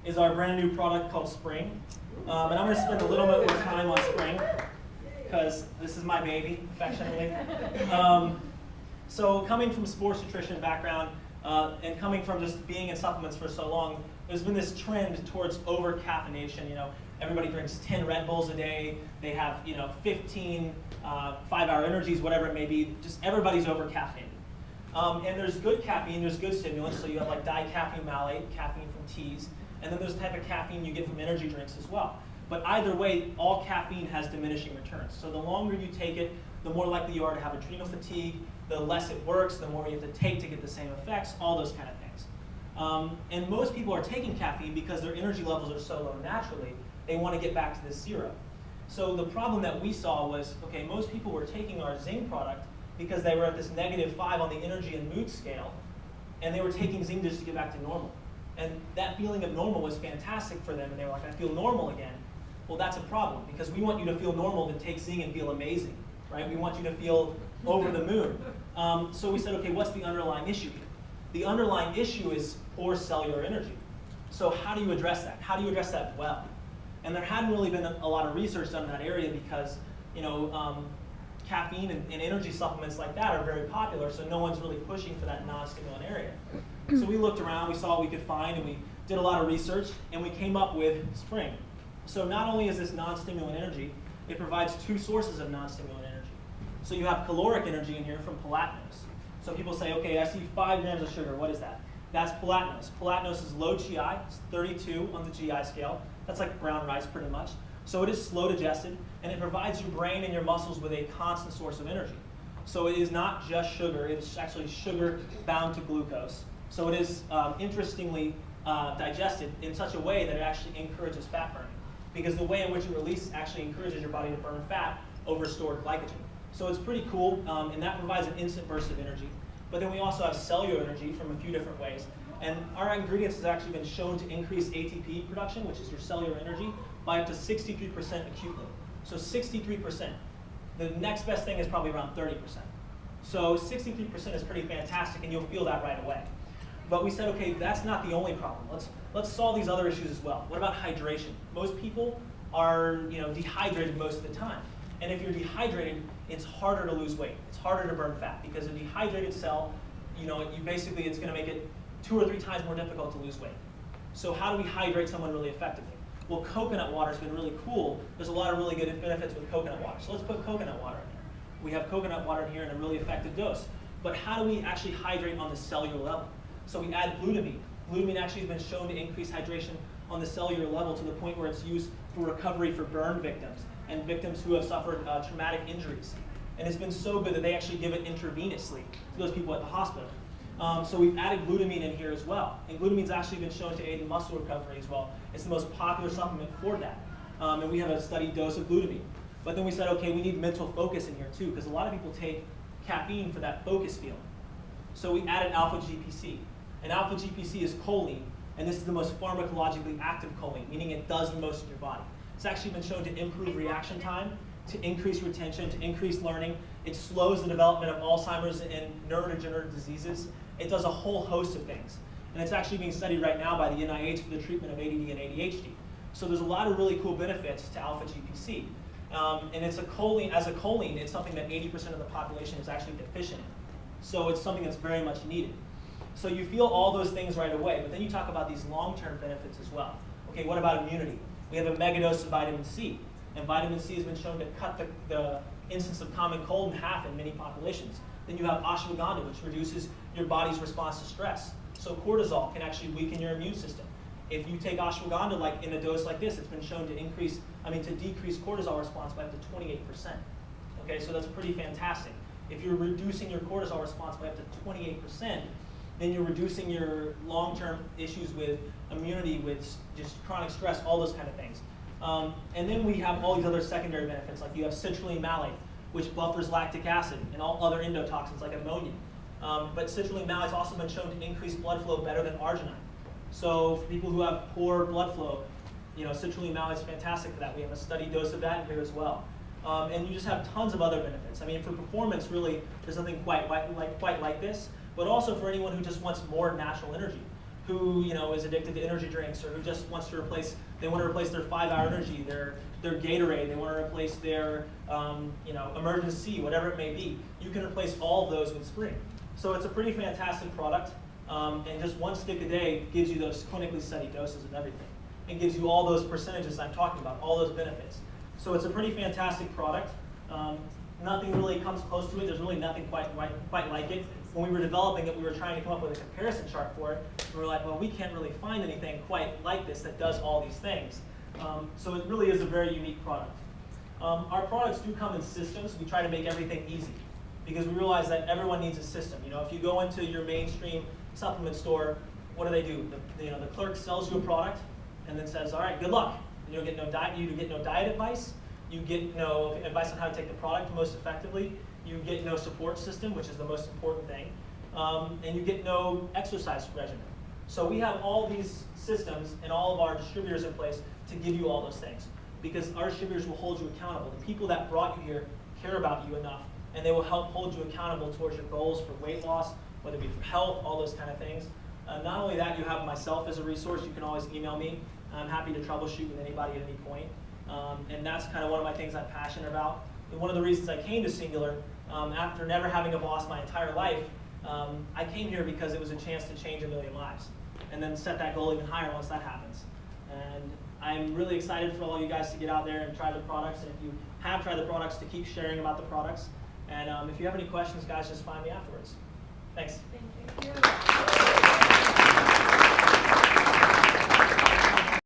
is our brand new product called Spryng. And I'm going to spend a little bit more time on Spryng because this is my baby, affectionately. So coming from sports nutrition background and coming from just being in supplements for so long, there's been this trend towards over-caffeination. You know, everybody drinks 10 Red Bulls a day. They have 15 5-hour energies, whatever it may be. Just everybody's over-caffeinated. And there's good caffeine, there's good stimulants. So you have like dicaffeine malate, caffeine from teas. And then there's the type of caffeine you get from energy drinks as well. But either way, all caffeine has diminishing returns. So the longer you take it, the more likely you are to have adrenal fatigue, the less it works, the more you have to take to get the same effects, all those kind of things. And most people are taking caffeine because their energy levels are so low naturally, they want to get back to this zero. So the problem that we saw was, okay, most people were taking our Zing product because they were at this -5 on the energy and mood scale, and they were taking Zing just to get back to normal. And that feeling of normal was fantastic for them, and they were like, I feel normal again. Well, that's a problem, because we want you to feel normal to take Zing and feel amazing, right? We want you to feel over the moon. So we said, okay, what's the underlying issue here? The underlying issue is poor cellular energy. So how do you address that? How do you address that well? And there hadn't really been a lot of research done in that area because, caffeine and energy supplements like that are very popular, so no one's really pushing for that non-stimulant area. So we looked around, we saw what we could find, and we did a lot of research, and we came up with Spryng. So not only is this non-stimulant energy, it provides two sources of non-stimulant energy. So you have caloric energy in here from palatinose. So people say, okay, I see 5 grams of sugar, what is that? That's palatinose. Palatinose is low GI, it's 32 on the GI scale. That's like brown rice pretty much. So it is slow digested, and it provides your brain and your muscles with a constant source of energy. So it is not just sugar, it's actually sugar bound to glucose. So it is interestingly digested in such a way that it actually encourages fat burning, because the way in which it releases actually encourages your body to burn fat over stored glycogen. So it's pretty cool, and that provides an instant burst of energy. But then we also have cellular energy from a few different ways. And our ingredients has actually been shown to increase ATP production, which is your cellular energy, by up to 63% acutely. So 63%. The next best thing is probably around 30%. So 63% is pretty fantastic, and you'll feel that right away. But we said, okay, that's not the only problem. Let's solve these other issues as well. What about hydration? Most people are dehydrated most of the time. And if you're dehydrated, it's harder to lose weight. It's harder to burn fat, because a dehydrated cell, it's going to make it 2 or 3 times more difficult to lose weight. So how do we hydrate someone really effectively? Well, coconut water has been really cool. There's a lot of really good benefits with coconut water. So let's put coconut water in here. We have coconut water in here in a really effective dose. But how do we actually hydrate on the cellular level? So we add glutamine. Glutamine actually has been shown to increase hydration on the cellular level to the point where it's used for recovery for burn victims and victims who have suffered traumatic injuries. And it's been so good that they actually give it intravenously to those people at the hospital. So we've added glutamine in here as well. And glutamine's actually been shown to aid in muscle recovery as well. It's the most popular supplement for that. And we have a studied dose of glutamine. But then we said, okay, we need mental focus in here too, because a lot of people take caffeine for that focus feeling. So we added alpha GPC. And alpha GPC is choline, and this is the most pharmacologically active choline, meaning it does the most in your body. It's actually been shown to improve reaction time, to increase retention, to increase learning. It slows the development of Alzheimer's and neurodegenerative diseases. It does a whole host of things. And it's actually being studied right now by the NIH for the treatment of ADD and ADHD. So there's a lot of really cool benefits to alpha GPC. And it's as a choline, it's something that 80% of the population is actually deficient in. So it's something that's very much needed. So you feel all those things right away, but then you talk about these long-term benefits as well. Okay, what about immunity? We have a megadose of vitamin C. And vitamin C has been shown to cut the incidence of common cold in half in many populations. Then you have ashwagandha, which reduces your body's response to stress. So cortisol can actually weaken your immune system. If you take ashwagandha like in a dose like this, it's been shown to decrease cortisol response by up to 28%. Okay, so that's pretty fantastic. If you're reducing your cortisol response by up to 28%, then you're reducing your long-term issues with immunity, with just chronic stress, all those kind of things. And then we have all these other secondary benefits, like you have citrulline malate, which buffers lactic acid and all other endotoxins like ammonia. But citrulline malate's also been shown to increase blood flow better than arginine. So for people who have poor blood flow, citrulline malate is fantastic for that. We have a study dose of that in here as well. And you just have tons of other benefits. I mean, for performance, really, there's nothing quite like this. But also for anyone who just wants more natural energy. who is addicted to energy drinks, or who just wants to replace, they want to replace their 5-hour energy, their Gatorade, they want to replace their Emergen-C, whatever it may be. You can replace all of those with Spryng. So it's a pretty fantastic product, and just 1 stick a day gives you those clinically studied doses of everything. It gives you all those percentages I'm talking about, all those benefits. So it's a pretty fantastic product. Nothing really comes close to it. There's really nothing quite like it. When we were developing it, we were trying to come up with a comparison chart for it. We were like, well, we can't really find anything quite like this that does all these things. So it really is a very unique product. Our products do come in systems. We try to make everything easy because we realize that everyone needs a system. If you go into your mainstream supplement store, what do? The clerk sells you a product and then says, all right, good luck. You get no diet advice. You get no advice on how to take the product most effectively. You get no support system, which is the most important thing. And you get no exercise regimen. So we have all these systems and all of our distributors in place to give you all those things, because our distributors will hold you accountable. The people that brought you here care about you enough, and they will help hold you accountable towards your goals for weight loss, whether it be for health, all those kind of things. Not only that, you have myself as a resource. You can always email me. I'm happy to troubleshoot with anybody at any point. And that's kind of one of my things I'm passionate about. And one of the reasons I came to Singular, after never having a boss my entire life, I came here because it was a chance to change 1 million lives, and then set that goal even higher once that happens. And I'm really excited for all you guys to get out there and try the products, and if you have tried the products, to keep sharing about the products. And if you have any questions, guys, just find me afterwards. Thanks. Thank you.